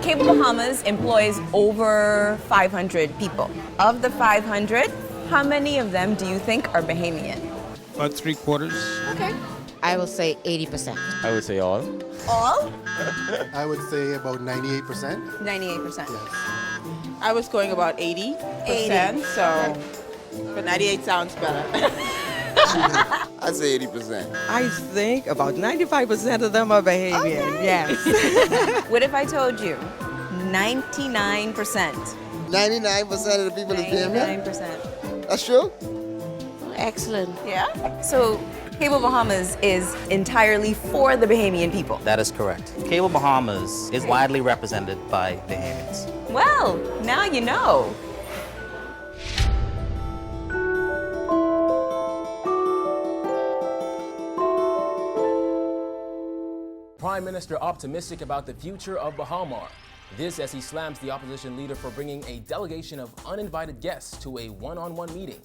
Cable Bahamas employs over 500 people. Of the 500, how many of them do you think are Bahamian? About 3/4. Okay. I will say 80%. I would say all. All? I would say about 98%. 98%. Yes. I was going about 80%, so, but 98 sounds better. I'd say 80%. I think about 95% of them are Bahamian, yes. What if I told you 99%? 99% of the people is Bahamian? 99%. That's true? Excellent. Yeah? So Cable Bahamas is entirely for the Bahamian people. That is correct. Cable Bahamas is widely represented by Bahamians. Well, now you know. Prime Minister optimistic about the future of Baha Mar. This as he slams the opposition leader for bringing a delegation of uninvited guests to a one-on-one meeting.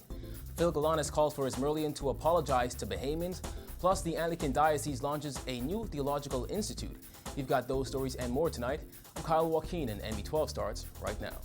Phil Galanis calls for Ismerlian to apologize to Bahamians, plus the Anglican Diocese launches a new theological institute. You've got those stories and more tonight. I'm Kyle Joaquin and NB12 starts right now.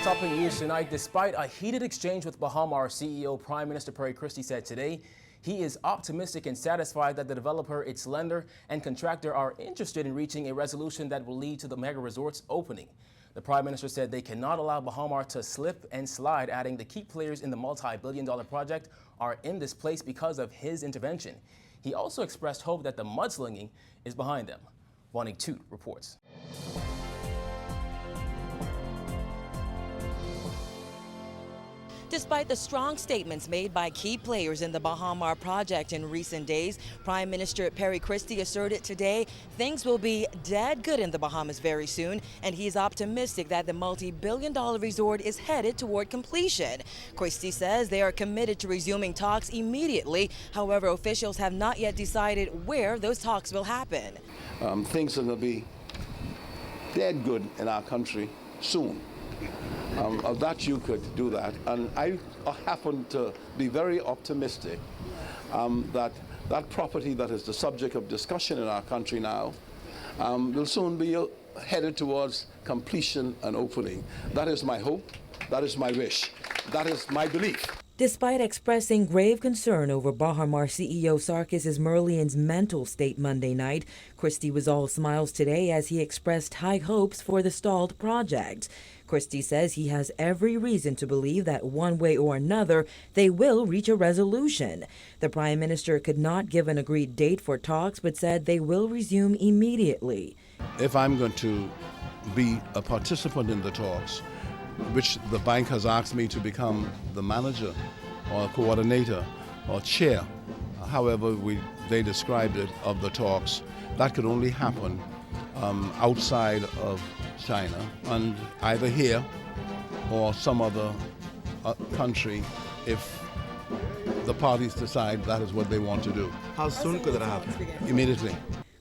Topping news tonight, despite a heated exchange with Baha Mar CEO, Prime Minister Perry Christie said today he is optimistic and satisfied that the developer, its lender, and contractor are interested in reaching a resolution that will lead to the mega resort's opening. The Prime Minister said they cannot allow Baha Mar to slip and slide, adding the key players in the multi-billion-dollar project are in this place because of his intervention. He also expressed hope that the mudslinging is behind them. Bonnie Toot reports. Despite the strong statements made by key players in the Baha Mar project in recent days, Prime Minister Perry Christie asserted today things will be dead good in the Bahamas very soon, and he is optimistic that the multi-billion-dollar resort is headed toward completion. Christie says they are committed to resuming talks immediately. However, officials have not yet decided where those talks will happen. Things are going to be dead good in our country soon. Of that you could do that, and I happen to be very optimistic that that property that is the subject of discussion in our country now will soon be headed towards completion and opening. That is my hope, that is my wish, that is my belief. Despite expressing grave concern over Baha Mar CEO Sarkis Ismerlian's mental state Monday night, Christie was all smiles today as he expressed high hopes for the stalled project. Christie says he has every reason to believe that one way or another they will reach a resolution. The Prime Minister could not give an agreed date for talks but said they will resume immediately. If I'm going to be a participant in the talks, which the bank has asked me to become the manager or coordinator or chair, however they described it, of the talks, that could only happen outside of China and either here or some other country if the parties decide that is what they want to do. How soon could that happen? Immediately.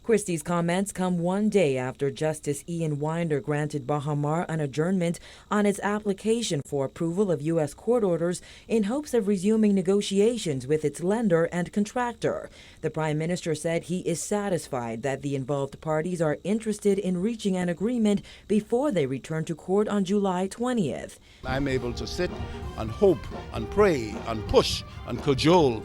Christie's comments come one day after Justice Ian Winder granted Baha Mar an adjournment on its application for approval of U.S. court orders in hopes of resuming negotiations with its lender and contractor. The Prime Minister said he is satisfied that the involved parties are interested in reaching an agreement before they return to court on July 20th. I'm able to sit and hope and pray and push and cajole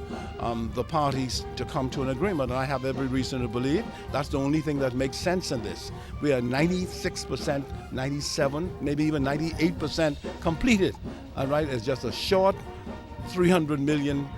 the parties to come to an agreement. And I have every reason to believe that's the only thing that makes sense in this. We are 96%, 97%, maybe even 98% completed. All right, it's just a short $300 million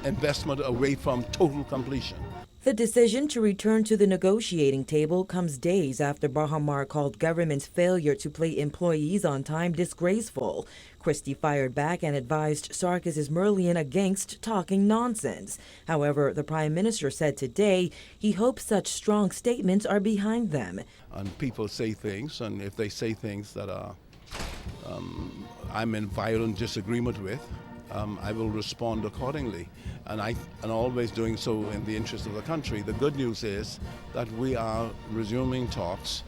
investment away from total completion. The decision to return to the negotiating table comes days after Baha Mar called government's failure to pay employees on time disgraceful. Christie fired back and advised Sarkis Ismerlian against talking nonsense. However, the Prime Minister said today he hopes such strong statements are behind them. And people say things, and if they say things that are I'm in violent disagreement with, I will respond accordingly, and always doing so in the interest of the country. The good news is that we are resuming talks,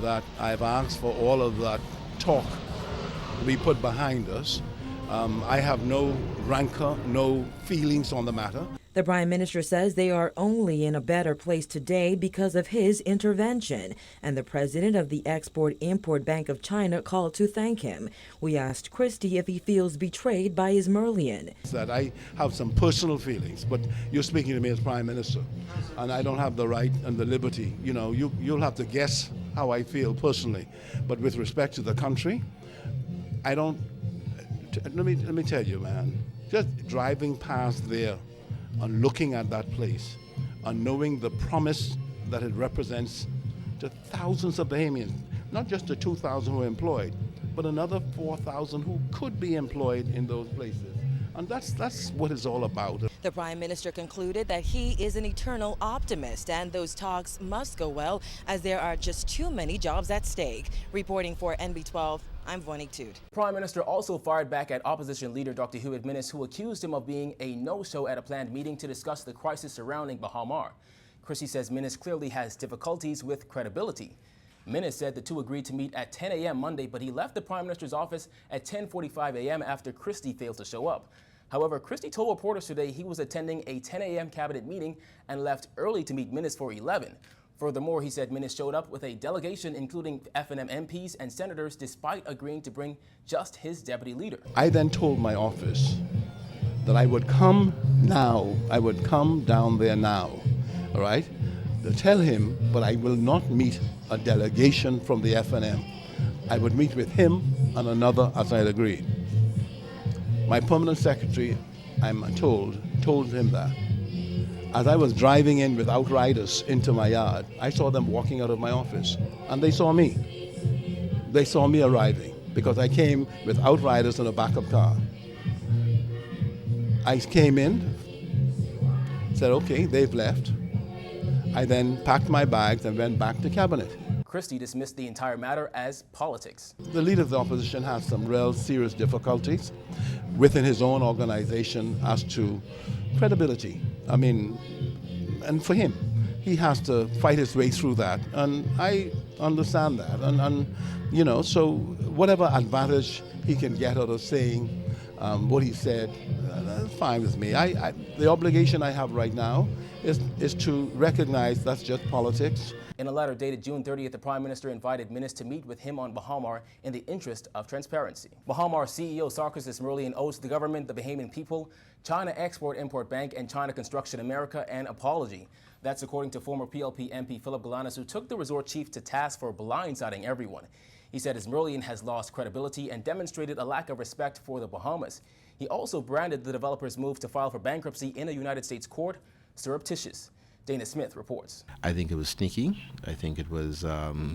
that I've asked for all of that talk to be put behind us. I have no rancor, no feelings on the matter. The Prime Minister says they are only in a better place today because of his intervention, and the president of the Export-Import Bank of China called to thank him. We asked Christie if he feels betrayed by Ismailian. That I have some personal feelings, but you're speaking to me as Prime Minister, and I don't have the right and the liberty. You know, you'll have to guess how I feel personally, but with respect to the country, I don't. Let me tell you, man. Just driving past there and looking at that place and knowing the promise that it represents to thousands of Bahamians, not just the 2,000 who are employed, but another 4,000 who could be employed in those places. And that's what it's all about. The Prime Minister concluded that he is an eternal optimist and those talks must go well as there are just too many jobs at stake. Reporting for NB12, I'm Vonique Toot. Prime Minister also fired back at opposition leader Dr. Hewitt Minnis, who accused him of being a no-show at a planned meeting to discuss the crisis surrounding Baha Mar. Christie says Minnis clearly has difficulties with credibility. Minnis said the two agreed to meet at 10 a.m. Monday, but he left the Prime Minister's office at 10:45 a.m. after Christie failed to show up. However, Christie told reporters today he was attending a 10 a.m. cabinet meeting and left early to meet Minnis for 11. Furthermore, he said Minnis showed up with a delegation including FNM MPs and senators despite agreeing to bring just his deputy leader. I then told my office that I would come now, I would come down there now, all right, to tell him, but I will not meet a delegation from the FNM. I would meet with him and another as I had agreed. My permanent secretary, I'm told him that. As I was driving in with outriders into my yard, I saw them walking out of my office, and they saw me. They saw me arriving because I came with outriders in a backup car. I came in, said, okay, they've left. I then packed my bags and went back to cabinet. Christie dismissed the entire matter as politics. The leader of the opposition has some real serious difficulties within his own organization as to credibility. I mean, and for him, he has to fight his way through that, and I understand that. And you know, so whatever advantage he can get out of saying what he said, that's fine with me. The obligation I have right now is to recognize that's just politics. In a letter dated June 30th, the Prime Minister invited Minnis to meet with him on Baha Mar in the interest of transparency. Baha Mar CEO Sarkis Ismailian owes the government, the Bahamian people, China Export-Import Bank, and China Construction America an apology. That's according to former PLP MP Philip Galanis, who took the resort chief to task for blindsiding everyone. He said Ismailian has lost credibility and demonstrated a lack of respect for the Bahamas. He also branded the developer's move to file for bankruptcy in a United States court surreptitious. Dana Smith reports. I think it was sneaky. I think it was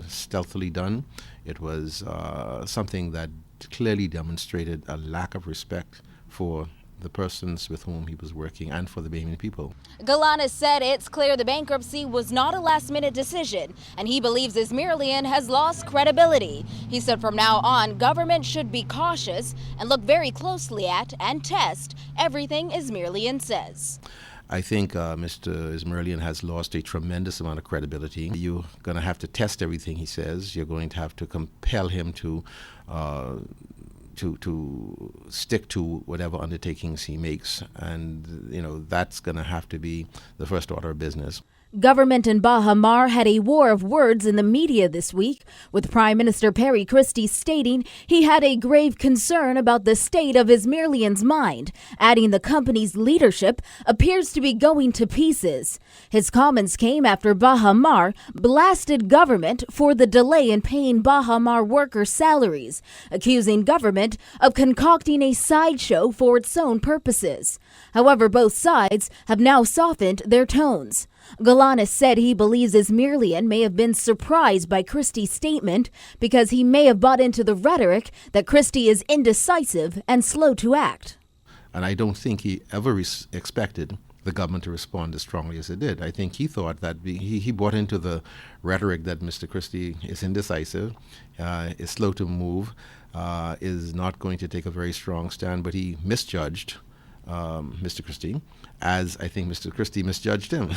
stealthily done. It was something that clearly demonstrated a lack of respect for the persons with whom he was working and for the Bahamian people. Galanis said it's clear the bankruptcy was not a last-minute decision, and he believes Ismailian has lost credibility. He said from now on, government should be cautious and look very closely at and test everything Ismailian says. I think Mr. Ismailian has lost a tremendous amount of credibility. You're going to have to test everything he says. You're going to have to compel him to stick to whatever undertakings he makes, and you know that's going to have to be the first order of business. Government in Baha Mar had a war of words in the media this week, with Prime Minister Perry Christie stating he had a grave concern about the state of Ismailian's mind, adding the company's leadership appears to be going to pieces. His comments came after Baha Mar blasted government for the delay in paying Baha Mar workers' salaries, accusing government of concocting a sideshow for its own purposes. However, both sides have now softened their tones. Galanis said he believes Ismailian may have been surprised by Christie's statement because he may have bought into the rhetoric that Christie is indecisive and slow to act. And I don't think he ever expected the government to respond as strongly as it did. I think he thought that he bought into the rhetoric that Mr. Christie is indecisive, is slow to move, is not going to take a very strong stand, but he misjudged Mr. Christie, as I think Mr. Christie misjudged him.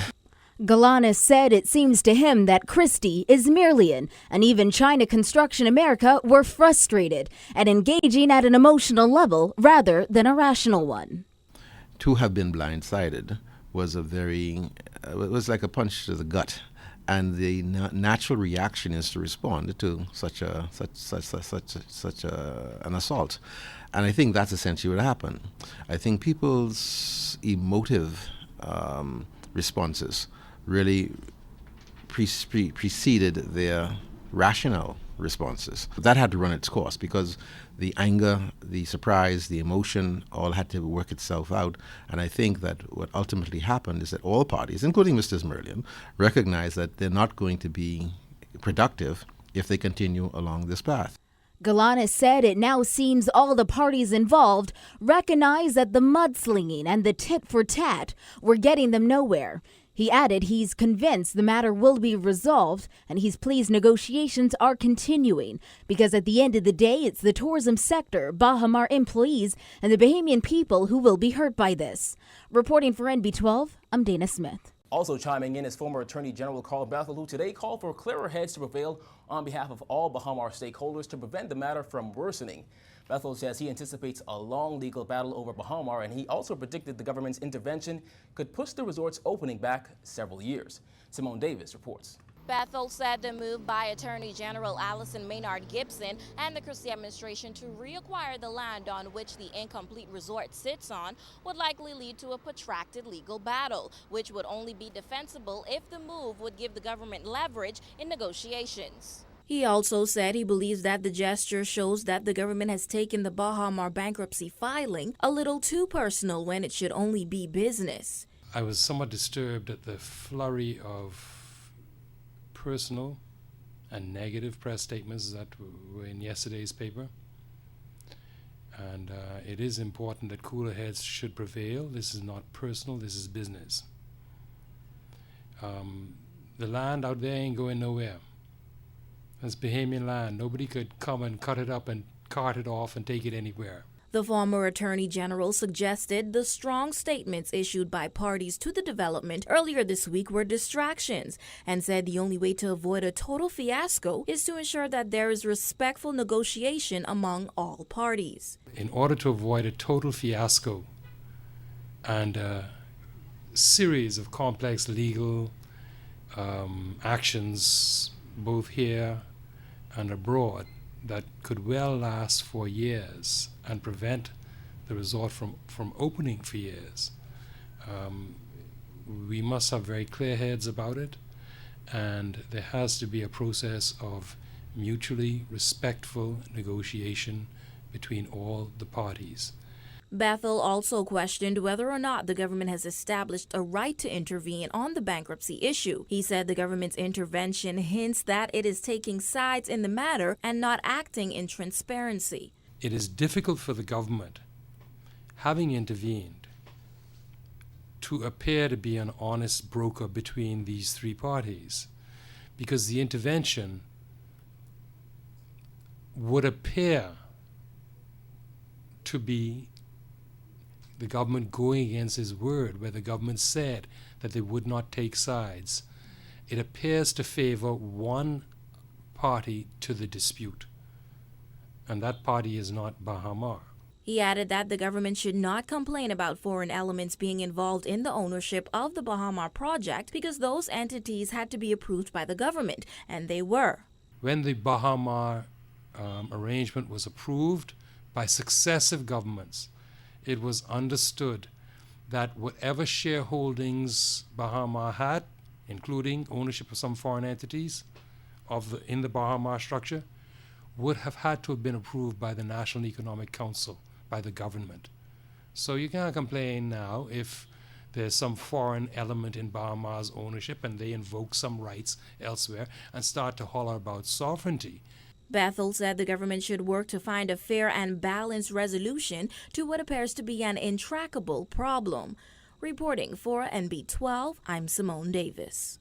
Galanis said it seems to him that Christie, Ismailian, and even China Construction America were frustrated and engaging at an emotional level rather than a rational one. To have been blindsided was it was like a punch to the gut, and the natural reaction is to respond to such an assault, and I think that's essentially what happened. I think people's emotive responses really preceded their rational responses. That had to run its course because the anger, the surprise, the emotion all had to work itself out. And I think that what ultimately happened is that all parties, including Mr. Ismailian, recognize that they're not going to be productive if they continue along this path. Galanis said it now seems all the parties involved recognize that the mudslinging and the tit-for-tat were getting them nowhere. He added he's convinced the matter will be resolved and he's pleased negotiations are continuing because at the end of the day, it's the tourism sector, Baha Mar employees, and the Bahamian people who will be hurt by this. Reporting for NB12, I'm Dana Smith. Also chiming in is former Attorney General Carl Bethel, who today called for clearer heads to prevail on behalf of all Baha Mar stakeholders to prevent the matter from worsening. Bethel says he anticipates a long legal battle over Baha Mar, and he also predicted the government's intervention could push the resort's opening back several years. Simone Davis reports. Bethel said the move by Attorney General Allison Maynard Gibson and the Christie administration to reacquire the land on which the incomplete resort sits on would likely lead to a protracted legal battle, which would only be defensible if the move would give the government leverage in negotiations. He also said he believes that the gesture shows that the government has taken the Baha Mar bankruptcy filing a little too personal when it should only be business. I was somewhat disturbed at the flurry of personal and negative press statements that were in yesterday's paper. And it is important that cooler heads should prevail. This is not personal, this is business. The land out there ain't going nowhere. That's Bahamian land. Nobody could come and cut it up and cart it off and take it anywhere. The former Attorney General suggested the strong statements issued by parties to the development earlier this week were distractions and said the only way to avoid a total fiasco is to ensure that there is respectful negotiation among all parties. In order to avoid a total fiasco and a series of complex legal actions both here and abroad that could well last for years and prevent the resort from opening for years. We must have very clear heads about it, and there has to be a process of mutually respectful negotiation between all the parties. Bethel also questioned whether or not the government has established a right to intervene on the bankruptcy issue. He said the government's intervention hints that it is taking sides in the matter and not acting in transparency. It is difficult for the government, having intervened, to appear to be an honest broker between these three parties, because the intervention would appear to be the government going against his word, where the government said that they would not take sides. It appears to favor one party to the dispute, and that party is not Baha Mar. He added that the government should not complain about foreign elements being involved in the ownership of the Baha Mar project because those entities had to be approved by the government, and they were. When the Baha Mar arrangement was approved by successive governments, it was understood that whatever shareholdings Baha Mar had, including ownership of some foreign entities in the Baha Mar structure, would have had to have been approved by the National Economic Council, by the government. So you can't complain now if there's some foreign element in Baha Mar's ownership and they invoke some rights elsewhere and start to holler about sovereignty. Bethel said the government should work to find a fair and balanced resolution to what appears to be an intractable problem. Reporting for NB12, I'm Simone Davis.